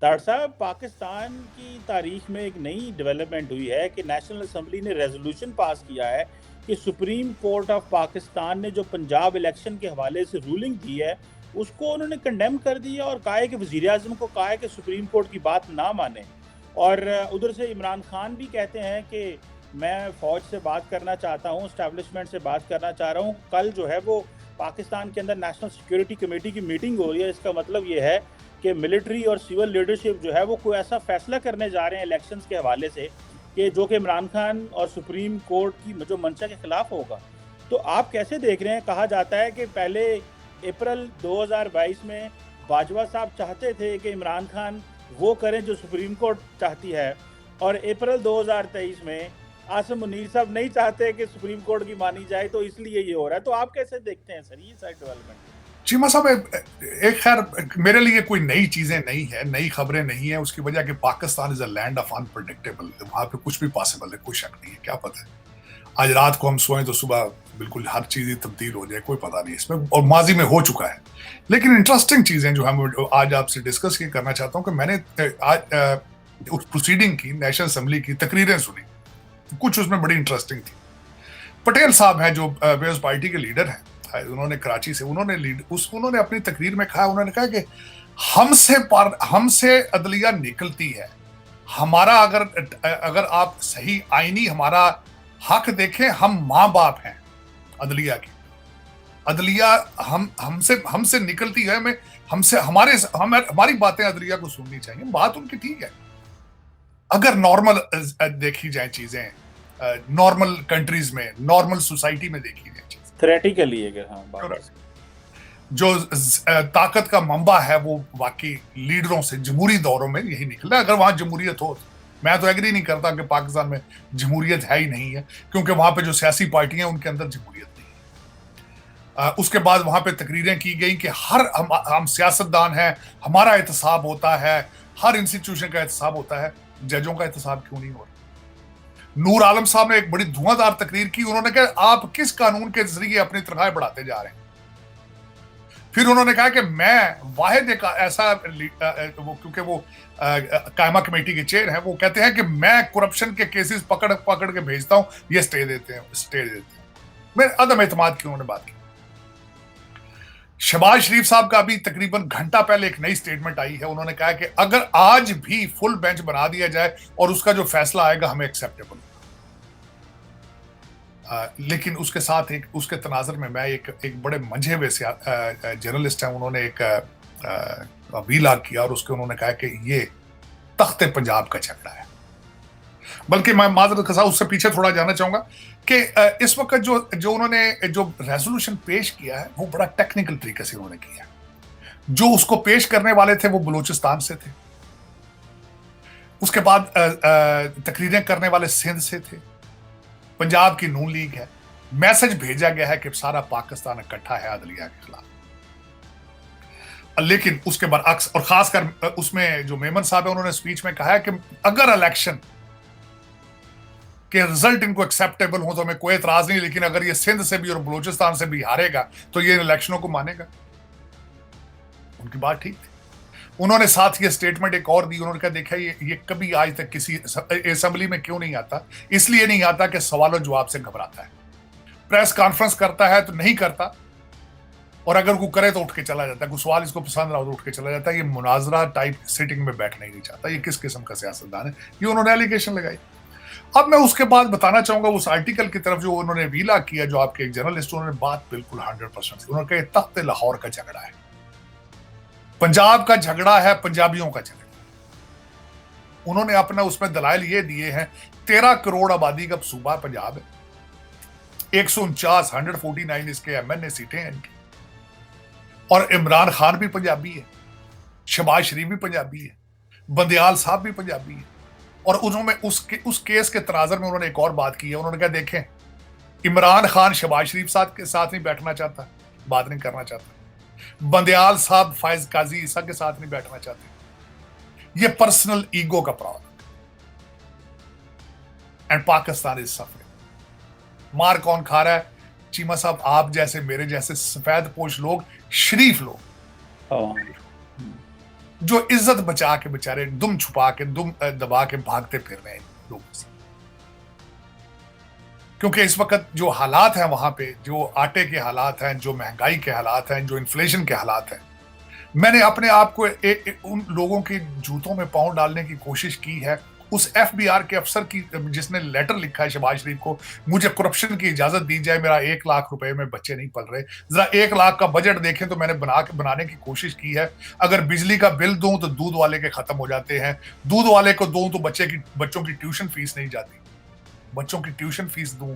तार साहब, पाकिस्तान की तारीख में एक नई डेवलपमेंट हुई है कि नेशनल असम्बली ने रेजोल्यूशन पास किया है कि सुप्रीम कोर्ट ऑफ पाकिस्तान ने जो पंजाब इलेक्शन के हवाले से रूलिंग दी है उसको उन्होंने कंडेम कर दिया और कहा है कि वज़ीर आज़म को कहा है कि सुप्रीम कोर्ट की बात ना माने। और उधर से इमरान खान भी कहते हैं कि मैं फ़ौज से बात करना चाहता हूँ, इस्टेब्लिशमेंट से बात करना चाह रहा हूँ। कल जो है वो पाकिस्तान के अंदर नेशनल सिक्योरिटी कमेटी की मीटिंग हो रही है। इसका मतलब ये है कि मिलिट्री और सिविल लीडरशिप जो है वो कोई ऐसा फैसला करने जा रहे हैं इलेक्शंस के हवाले से कि जो कि इमरान खान और सुप्रीम कोर्ट की जो मंशा के खिलाफ होगा। तो आप कैसे देख रहे हैं? कहा जाता है कि पहले अप्रैल 2022 में बाजवा साहब चाहते थे कि इमरान खान वो करें जो सुप्रीम कोर्ट चाहती है, और अप्रैल 2023 में आसिम मुनीर साहब नहीं चाहते कि सुप्रीम कोर्ट की मानी जाए, तो इसलिए ये हो रहा है। तो आप कैसे देखते हैं सर ये सारी डेवलपमेंट? चीमा साहब, एक खैर मेरे लिए कोई नई चीजें नहीं है, नई खबरें नहीं है। उसकी वजह कि Pakistan is a land of unpredictable, वहां पे कुछ भी पॉसिबल है, कोई शक नहीं है। क्या पता है आज रात को हम सोएं तो सुबह बिल्कुल हर चीज ही तब्दील हो जाए, कोई पता नहीं इसमें, और माजी में हो चुका है। लेकिन इंटरेस्टिंग चीजें जो हम आज आपसे डिस्कस ये करना चाहता हूं कि मैंने आज उस प्रोसीडिंग की, नेशनल असेंबली की तकरीरें सुनी, कुछ उसमें बड़ी इंटरेस्टिंग थी। पटेल साहब हैं जो पीपल्स पार्टी के लीडर हैं, उन्होंने कराची से उन्होंने अपनी तकरीर में कहा, उन्होंने कहा कि हमसे अदलिया निकलती है। हमारा अगर आप सही आईनी हमारा हक देखें, हम माँ बाप हैं अदलिया की। अदलिया हमसे निकलती है, हमारी बातें अदलिया को सुननी चाहिए। बात उनकी ठीक है, अगर नॉर्मल देखी जाए चीजें, नॉर्मल कंट्रीज में, नॉर्मल सोसाइटी में देखी जाए चीजें, थ्योरेटिकली अगर हाँ बात, जो ताकत का मंबा है वो वाकई लीडरों से जमहूरी दौरों में यही निकला। अगर वहां जमहूरियत हो, मैं तो एग्री नहीं करता कि पाकिस्तान में जमहूरियत है ही नहीं है, क्योंकि वहां पे जो सियासी पार्टियां उनके अंदर जमहूरियत नहीं है। उसके बाद वहां पे तकरीरें की गई कि हम सियासतदान हैं, हमारा एहतसाब होता है, हर इंस्टीट्यूशन का एहतसाब होता है, जजों का एहतसाब क्यों नहीं हो रहा? नूर आलम साहब ने एक बड़ी धुआंधार तकरीर की, उन्होंने कहा आप किस कानून के जरिए अपनी तनख्वाहें बढ़ाते जा रहे हैं। फिर उन्होंने कहा कि मैं वाहिद एक ऐसा क्योंकि वो कायमा कमेटी के चेयर हैं, वो कहते हैं कि मैं करप्शन के केसेस पकड़ के भेजता हूं, ये स्टे देते हैं। मेरे अदम एतमाद की उन्होंने बात की। शहबाज शरीफ साहब का अभी तकरीबन घंटा पहले एक नई स्टेटमेंट आई है, उन्होंने कहा कि अगर आज भी फुल बेंच बना दिया जाए और उसका जो फैसला आएगा हमें एक्सेप्टेबल होगा। लेकिन उसके साथ उसके तनाजर में मैं एक बड़े मंझे हुए जर्नलिस्ट हैं, उन्होंने एक वीलॉग किया और उसके उन्होंने कहा कि ये तख्ते पंजाब का झगड़ा है। बल्कि मैं माजरत के साथ उससे पीछे थोड़ा जाना चाहूंगा कि इस वक्त जो उन्होंने जो रेजोल्यूशन पेश किया है वो बड़ा टेक्निकल तरीके से उन्होंने किया। जो उसको पेश करने वाले थे वो बलूचिस्तान से थे, उसके बाद तकरीरें करने वाले सिंध से थे, पंजाब की नून लीग है। मैसेज भेजा गया है कि सारा पाकिस्तान इकट्ठा है अदलिया के खिलाफ। लेकिन उसके बरअक्स, और खासकर उसमें जो मेमन साहब है उन्होंने स्पीच में कहा है कि अगर इलेक्शन के रिजल्ट इनको एक्सेप्टेबल हो तो हमें कोई एतराज नहीं, लेकिन अगर ये सिंध से भी और बलूचिस्तान से भी हारेगा तो ये इलेक्शनों को मानेगा। उनकी बात ठीक थी। उन्होंने साथ ये स्टेटमेंट एक और दी, उन्होंने कहा देखा ये कभी आज तक किसी असेंबली में क्यों नहीं आता? इसलिए नहीं आता कि सवाल और जवाब से घबराता है। प्रेस कॉन्फ्रेंस करता है तो नहीं करता, और अगर कोई करे तो उठ के चला जाता है। कोई सवाल इसको पसंद रहा तो उठ के चला जाता है। ये मुनाजरा टाइप सिटिंग में बैठना ही नहीं चाहता। ये किस किस्म का सियासतदान है? ये उन्होंने एलिगेशन लगाई। अब मैं उसके बाद बताना चाहूंगा उस आर्टिकल की तरफ जो उन्होंने वीला किया, जो आपके एक जर्नलिस्ट, उन्होंने बात बिल्कुल 100% उन्होंने कहा तख्त लाहौर का झगड़ा है, पंजाब का झगड़ा है, पंजाबियों का झगड़ा। उन्होंने अपना उसमें दलाइल ये दिए हैं, 13 करोड़ आबादी का सूबा पंजाब है, 149 इसके एमएनए सीटें हैं इनकी, और इमरान खान भी पंजाबी है, शहबाज शरीफ भी पंजाबी है, बंदयाल साहब भी पंजाबी है। और उन्होंने उस केस के तनाजर में उन्होंने एक और बात की है, उन्होंने कहा देखें इमरान खान शहबाज शरीफ के साथ नहीं बैठना चाहता, बात नहीं करना चाहता, बंदयाल साहब फायज काजी ईसा के साथ नहीं बैठना चाहते। ये पर्सनल ईगो का problem, and Pakistan is suffering. मार कौन खा रहा है? चीमा साहब, आप जैसे, मेरे जैसे सफेद पोश लोग, शरीफ लोग। जो इज्जत बचा के बेचारे दुम छुपा के दुम दबा के भागते फिर रहे हैं लोगों से। क्योंकि इस वक्त जो हालात हैं वहां पे, जो आटे के हालात हैं, जो महंगाई के हालात हैं, जो इन्फ्लेशन के हालात हैं, मैंने अपने आप को उन लोगों के जूतों में पांव डालने की कोशिश की है। उस एफबीआर के अफसर की जिसने लेटर लिखा है शहबाज शरीफ को, मुझे करप्शन की इजाजत दी जाए, मेरा 1 लाख रुपए में बच्चे नहीं पल रहे। जरा 1 लाख का बजट देखें तो मैंने बनाने की कोशिश की है। अगर बिजली का बिल दूं तो दूध वाले के खत्म हो जाते हैं, दूध वाले को दूं तो बच्चों की ट्यूशन फीस नहीं जाती, बच्चों की ट्यूशन फीस दूं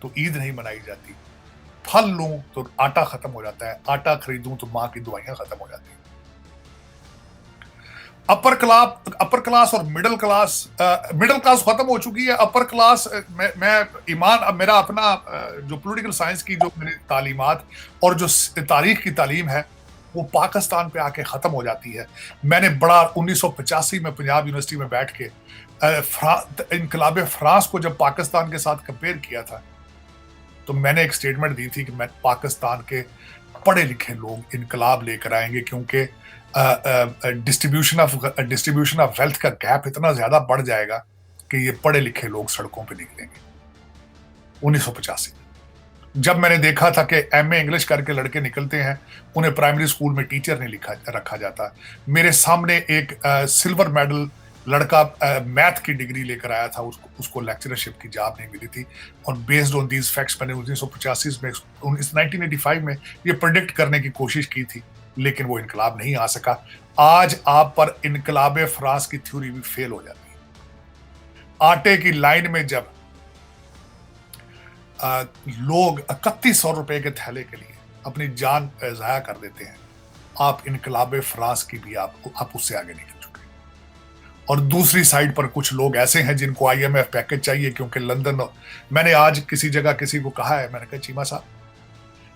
तो ईद नहीं मनाई जाती, फल लूं तो आटा खत्म हो जाता है, आटा खरीदूं तो मां की दवाइयां खत्म हो जाती हैं। अपर क्लास और मिडिल क्लास खत्म हो चुकी है। अपर क्लास मैं ईमान, मेरा अपना जो पॉलिटिकल साइंस की जो मेरी तालीमात और जो तारीख की तालीम है वो पाकिस्तान पे आके खत्म हो जाती है। मैंने बड़ा 1985 में पंजाब यूनिवर्सिटी में बैठ के इनकलाब फ्रांस को जब पाकिस्तान के साथ कंपेयर किया था तो मैंने एक स्टेटमेंट दी थी कि मैं पाकिस्तान के पढ़े लिखे लोग इनकलाब लेकर आएंगे, क्योंकि डिस्ट्रीब्यूशन ऑफ वेल्थ का गैप इतना ज्यादा बढ़ जाएगा कि ये पढ़े लिखे लोग सड़कों पे निकलेंगे। 1985 जब मैंने देखा था कि एमए इंग्लिश करके लड़के निकलते हैं, उन्हें प्राइमरी स्कूल में टीचर नहीं रखा जाता। मेरे सामने एक सिल्वर मेडल लड़का मैथ की डिग्री लेकर आया था, उसको लेक्चरशिप की जॉब नहीं मिली थी। और बेस्ड ऑन दीज फैक्ट्स मैंने 1985 में ये प्रेडिक्ट करने की कोशिश की थी, लेकिन वो इनकलाब नहीं आ सका। आज आप पर इनकलाब फ्रांस की थ्योरी भी फेल हो जाती है। आटे की लाइन में जब लोग 3100 रुपए के थैले के लिए अपनी जान ज़ाया कर देते हैं, आप इनकलाब फ्रांस की भी आप उससे आगे निकल चुके। और दूसरी साइड पर कुछ लोग ऐसे हैं जिनको IMF पैकेज चाहिए, क्योंकि लंदन, मैंने आज किसी जगह किसी को कहा है, मैंने कहा चीमा साहब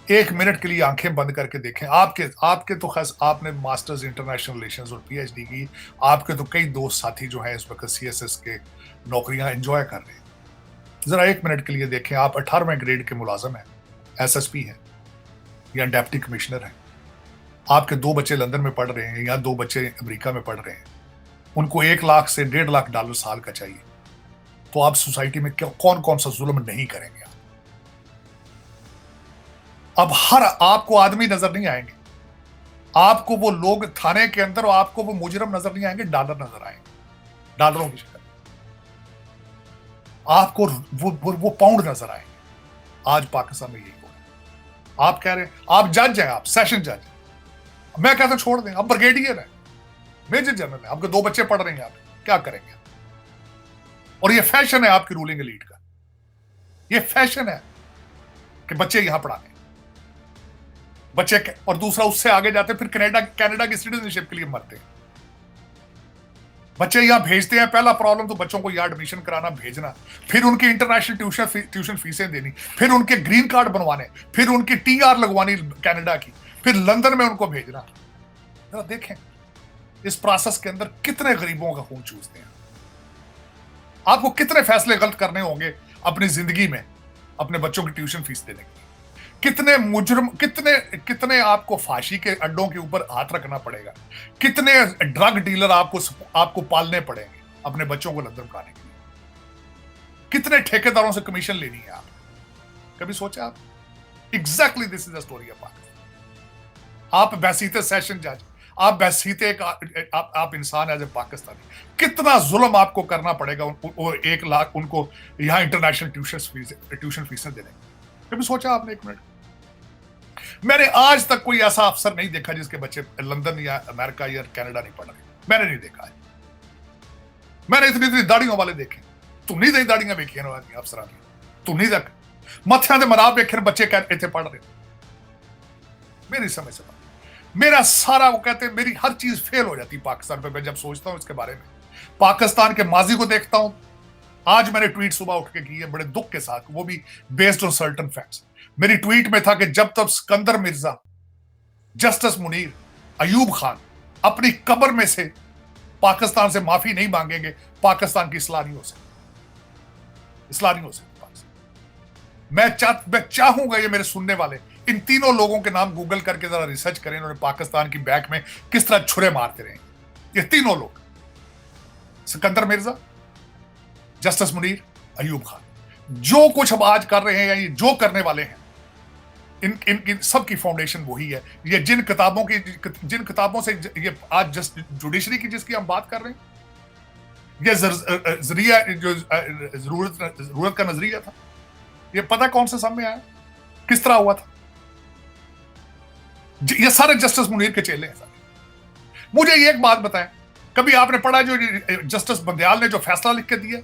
1 मिनट के लिए आंखें बंद करके देखें, आपके तो खास आपने मास्टर्स इंटरनेशनल रिलेशंस और PhD की, आपके तो कई दोस्त साथी जो हैं इस वक्त CSS के नौकरियां एंजॉय कर रहे हैं। जरा 1 मिनट के लिए देखें, आप 18वें ग्रेड के मुलाजम हैं, SSP हैं या डेप्टी कमिश्नर हैं, आपके 2 बच्चे लंदन में पढ़ रहे हैं या 2 बच्चे अमेरिका में पढ़ रहे हैं, उनको 1 लाख से $1.5 लाख साल का चाहिए, तो आप सोसाइटी में कौन कौन सा जुल्म नहीं करेंगे? अब हर आपको आदमी नजर नहीं आएंगे, आपको वो लोग थाने के अंदर, आपको वो मुजरम नजर नहीं आएंगे, डॉलर नजर आएंगे, डॉलरों की शक्ल, आपको वो पाउंड नजर आएंगे। आज पाकिस्तान में यही हो रहा है। आप कह रहे हैं आप जज हैं, आप सेशन जज, मैं कहता हूं छोड़ दें, आप ब्रिगेडियर हैं, मेजर जनरल है, आपके 2 बच्चे पढ़ रहे हैं, आप क्या करेंगे? और ये फैशन है आपकी रूलिंग एलीट का, ये फैशन है कि बच्चे यहां पढ़ाने बच्चे, और दूसरा उससे आगे जाते फिर कनाडा की सिटीजनशिप के लिए मरते हैं। बच्चे यहां भेजते हैं, पहला प्रॉब्लम तो बच्चों को यहां एडमिशन कराना, भेजना, फिर उनकी इंटरनेशनल ट्यूशन फीसें देनी, फिर उनके ग्रीन कार्ड बनवाने, फिर उनकी TR लगवानी कनाडा की, फिर लंदन में उनको भेजना। जरा देखें इस प्रोसेस के अंदर कितने गरीबों का खून चूसते हैं। आपको कितने फैसले गलत करने होंगे अपनी जिंदगी में अपने बच्चों की ट्यूशन फीस देने के लिए, कितने मुजरम, कितने आपको फांसी के अड्डों के ऊपर हाथ रखना पड़ेगा, कितने ड्रग डीलर आपको पालने पड़ेंगे अपने बच्चों को लंदन पढ़ाने के लिए, कितने ठेकेदारों से कमीशन लेनी है आप, कभी सोचा आप? Exactly this is the story of Pakistan. आप बहसीते सेशन जज, आप बहसीते आप इंसान एज ए पाकिस्तानी, कितना जुल्म आपको करना पड़ेगा 1 लाख उनको यहां इंटरनेशनल ट्यूशन फीसें देने। कभी सोचा आपने 1 मिनट? मैंने आज तक कोई ऐसा अफसर नहीं देखा जिसके बच्चे लंदन या अमेरिका या कनाडा नहीं पढ़ रहे, मैंने नहीं देखा है। मैंने इतनी दाड़ियों वाले देखे, तुम नहीं दई दाड़ियां वेखियां अफसरां दी, तुम नहीं देख मत्थियां दे मराब वेखे बच्चे इतने पढ़ रहे। मेरी समझ से मेरा सारा, वो कहते हैं मेरी हर चीज फेल हो जाती पाकिस्तान पे। मैं जब सोचता हूं इसके बारे में, पाकिस्तान के माजी को देखता हूं। आज मैंने ट्वीट सुबह उठ के की है बड़े दुख के साथ, वो भी बेस्ड ऑन सर्टेन फैक्ट्स। मेरी ट्वीट में था कि जब तक सिकंदर मिर्जा, जस्टिस मुनीर, अयूब खान अपनी कब्र में से पाकिस्तान से माफी नहीं मांगेंगे, पाकिस्तान की इस्लाह नहीं हो सकती। मैं चाहूंगा ये मेरे सुनने वाले इन तीनों लोगों के नाम गूगल करके जरा रिसर्च करें, इन्होंने पाकिस्तान की बैक में किस तरह छुरे मारते रहे। ये तीनों लोग, सिकंदर मिर्जा, जस्टिस मुनीर, अयूब खान, जो कुछ अब आज कर रहे हैं या ये जो करने वाले हैं, इन सब की फाउंडेशन वही है। ये जिन किताबों से ये आज जस्ट जुडिशरी की जिसकी हम बात कर रहे हैं, ये जरिया जो जरूरत का नजरिया था, ये पता कौन से सामने आया, किस तरह हुआ था? ये सारे जस्टिस मुनीर के चेले हैं सारे। मुझे ये एक बात बताएं, कभी आपने पढ़ा जो जस्टिस बंदयाल ने जो फैसला लिख के दिया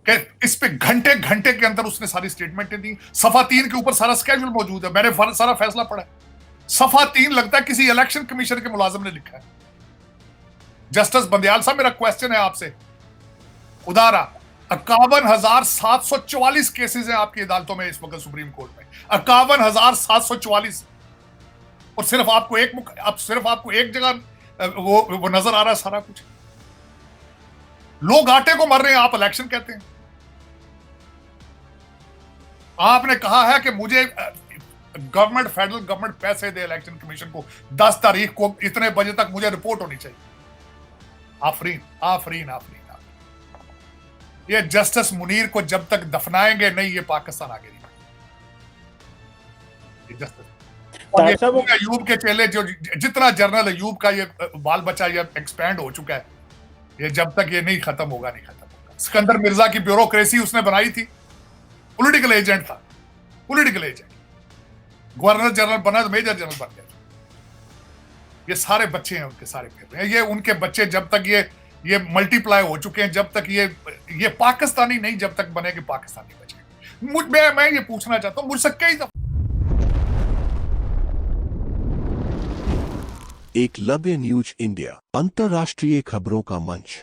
कि इस पे घंटे घंटे के अंदर उसने सारी स्टेटमेंटें दी। सफा 3 के ऊपर सारा स्केड्यूल मौजूद है, मैंने सारा फैसला पढ़ा है। सफा 3 लगता है किसी इलेक्शन कमीशन के मुलाजिम ने लिखा है। जस्टिस बंदयाल साहब, मेरा क्वेश्चन है आपसे, खुदारा 51,744 केसेस हैं आपकी अदालतों में इस वक्त सुप्रीम कोर्ट में, 51,744, और सिर्फ आपको एक जगह वो नजर आ रहा है सारा कुछ। लोग आटे को मर रहे हैं, आप इलेक्शन कहते हैं। आपने कहा है कि मुझे फेडरल गवर्नमेंट पैसे दे इलेक्शन कमीशन को, 10 तारीख को इतने बजे तक मुझे रिपोर्ट होनी चाहिए। आफरीन आफरीन आफरीन। ये जस्टिस मुनीर को जब तक दफनाएंगे नहीं, ये पाकिस्तान आगे नहीं बढ़ेगा। अयूब के चेले, जो जितना जर्नल अयूब का ये बाल बच्चा ये एक्सपैंड हो चुका है, ये जब तक ये नहीं खत्म होगा। सिकंदर मिर्जा की ब्यूरोक्रेसी उसने बनाई थी, पॉलिटिकल एजेंट था, पॉलिटिकल एजेंट। गवर्नर जनरल बना तो मेजर जनरल बन गया। ये सारे बच्चे हैं उनके, सारे फिर रहे हैं। ये उनके बच्चे जब तक ये मल्टीप्लाई हो चुके हैं, जब तक ये पाकिस्तानी नहीं, जब तक बनेंगे पाकिस्तानी बचे। मैं ये पूछना चाहता हूं मुझसे कई दफा। एकलव्य न्यूज इंडिया, अंतर्राष्ट्रीय खबरों का मंच।